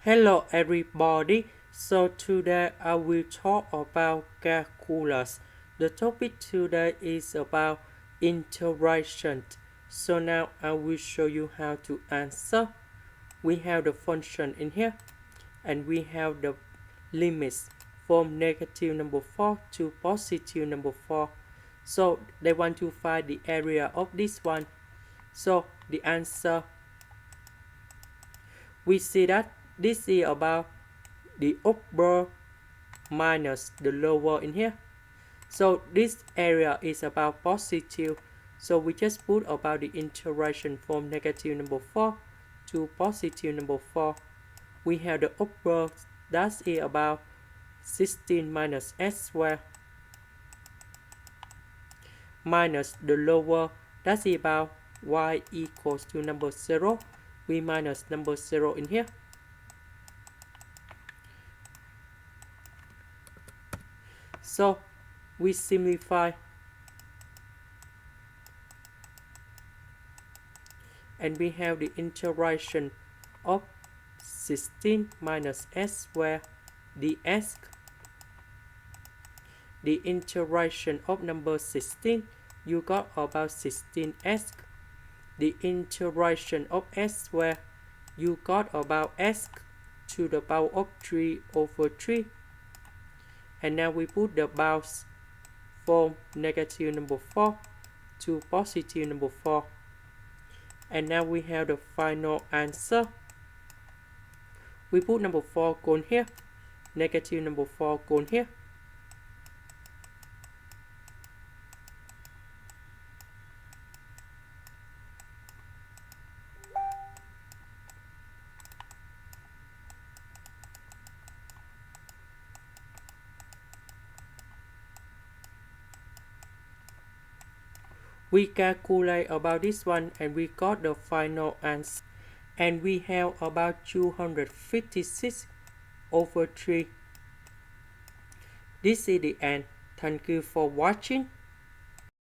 Hello everybody. So today I will talk about calculus. The topic today is about integration. So now I will show you how to answer. We have the function in here and we have the limits from negative number 4 to positive number 4. So they want to find the area of this one. So the answer, we see that this is about the upper minus the lower in here. So this area is about positive. So we just put about the interaction from negative number 4 to positive number 4. We have the upper, that is about 16 minus s squared, minus the lower, that is about y equals to number 0. We minus number 0 in here. So we simplify and we have the integration of 16 minus s squared dx. The integration of number 16, you got about 16s. The integration of s squared, you got about s to the power of 3 over 3. And now we put the bounds from negative number 4 to positive number 4. And now we have the final answer. We put number 4 gone here, negative number 4 gone here. We calculate about this one and we got the final answer. And we have about 256 over 3. This is the end. Thank you for watching.